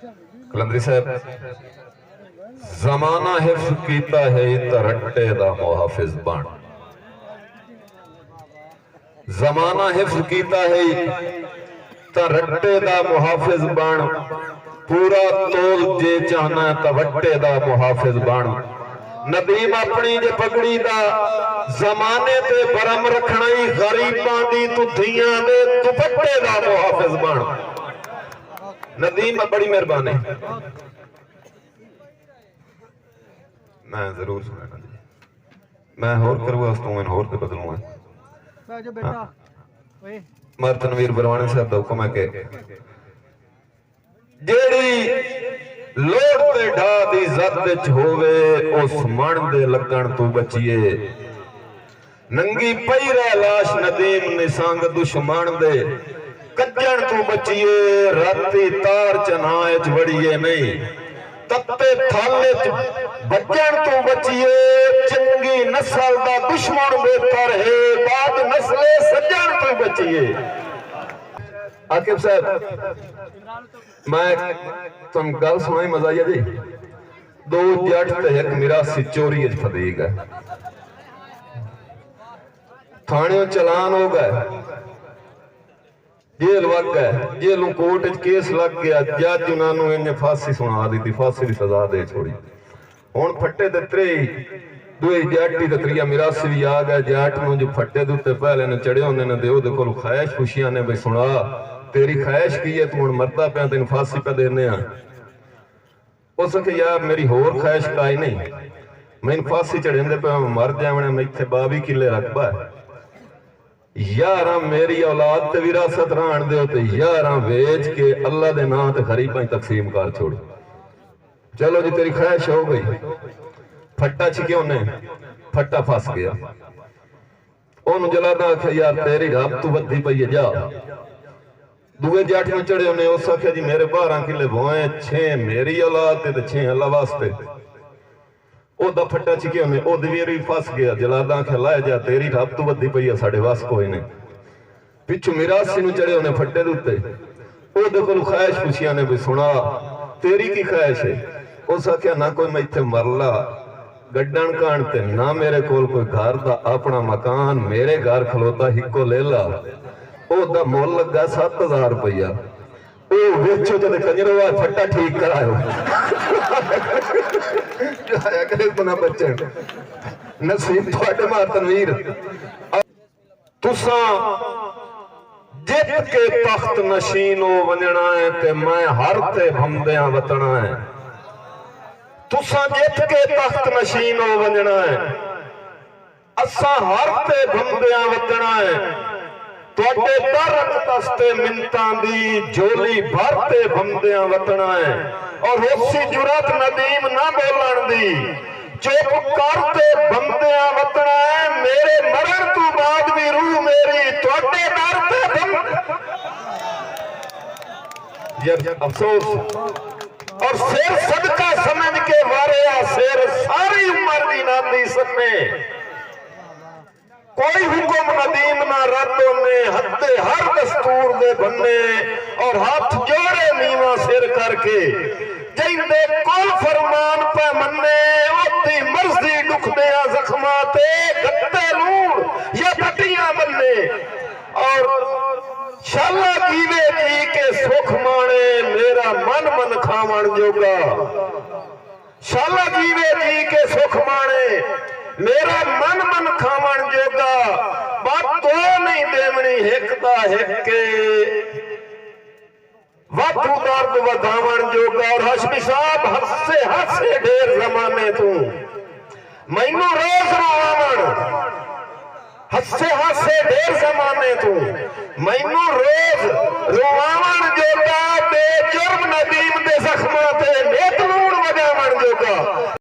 कलंदरी साहब जमाना हिफ्ज कीता है तरट्टे दा मुहाफिज बन। जमाना हिफ्ज कीता है तरट्टे दा मुहाफिज बन। पूरा तोल जे चाहना तवट्टे दा मुहाफिज बन। नदीम अपनी जे पगड़ी दा जमाने ते बरम रखना ही गरीबां दी तुथियां दे दुपट्टे दा मुहाफिज बन। नदीम बड़ी मेहरबानी। मैं जरूर सुना जी, मैं होर करूंगा उस तो मैं होर ते बदलूंगा। मर तनवीर बरवानी साहब दा हुक्म है कि जेड़ी लोड़ ते ढा दी जद विच होवे उस मन दे लगन तू बचिए। नंगी पई रह लाश नदीम निसंग दुश्मन दे कज्जण तू बचिए। राती तार चनाए च वड़िए नहीं तत्ते थाले च बचण तू बचिए। चंगी नस्ल दा दुश्मन बेहतर है बाद नस्ले सज्जन तू बचिए। आकिब साहब मैं तुम गल सुनाई मजा आई जी। दो जट ते एक मिरासी चोरी फदीक है। थाने चलान हो गए, जेल वग गए, जेलों कोर्ट केस लग गया। जज उन्होंने इन्हें फांसी सुना दी थी, फांसी की सजा दे छोड़ी। हुण फट्टे ते त्रे दुए जट ही त्रिया मिरासी भी आ गया। जट नूं जो फट्टे दे उत्ते पहले ने चढ़े होंदे ने ते ओहदे कोल ख्वाहिश खुशियां ने, बई सुना तेरी ख्वाहिश की है, तू हुण मरदा पिया, तैनूं फांसी पे देने आ। उस आखे यार मेरी होर ख्वाहिश काई नहीं, मैनूं फांसी चढ़ेंदे पिया मर जावना, मैं इत्थे 22 किले रकबा है। यारा मेरी औलाद ते विरासत रहन दो ते यारा वेच के अल्लाह दे नाम ते गरीबां तकसीम कर छोड़। चलो जी तेरी ख्वाहिश हो गई। फट्टा छिके उन्हें, फट्टा फस गया। ओनू जलादा आख्या यार तेरी रब तू वधी पई है, जा। दूए जट नूं चढ़े उन्हें, उस आख्या जी मेरे 12 किले बोए, 6 मेरी औलाद ते 6 अल्लाह वास्ते। ओदा फट्टा छिके उन्हें, ओ दवीर भी फस गया। जलादा आख्या लै जा तेरी रब तू वधी पई है, साडे वास कोई नहीं। पिछू मिरासी नूं चढ़े उन्हें फट्टे दे उत्ते, ओदे कोल ख्वाहिश पुछिया ने, भी सुना तेरी की ख्वाहिश है। उस आख्या ना कोई मैं इत्थे मरला गड्डण कान ते ना मेरे कोल कोई घर दा अपना मकान, मेरे घर खलोता हिको ले ला। ओदा मुल लगा 7000 रुपया। ओ वेचो ते कंजरवा फट्टा ठीक करायो। आया करे बना बच्चन नसीब थोड़े मार तनवीर। तुसा जित के तख्त नशीनो वंजना है ते मैं हर ते भमदियां वतना है। तुसा जित के तख्त नशीनो वंजना है, असा हर ते भमदियां वतना है। तुहाडे दर दस्ते मिन्नतां दी झोली भर ते भमदियां वतना है। और होसी जुरत नदीम ना बोलन दी, चुप करते बंदियां वतना है। मेरे मरण तू बाद भी रूह मेरी तुहाडे दर ते यार अफसोस। और सिर सदका समझ के वारिया सिर सारी उम्र दी नादी सपने। कोई हुक्म नदीम ना रद्द ने, हत्ते हर दस्तूर दे बन्ने। और हाथ जोड़े नीवा सिर करके जिंदे कोल फरमान पे मन्ने। ओदी मर्जी दुखदियां जख्मां ते गत्ते लूण या पट्टियां बन्ने। और शाला कीवे जी के सुख माणे मेरा मन मन खावण जोगा। शाला कीवे जी के सुख माणे मेरा मन मन खावण जोगा। बात तो नहीं देवनी हिक दा हिके वाधू दर्द वधावण जोगा। और हशमी साहब हसे हसे ढेर जमाने तू मैनू रोज रोवावण। हसे हसे ढेर जमाने तू मैनू रोज रोवावण जोगा।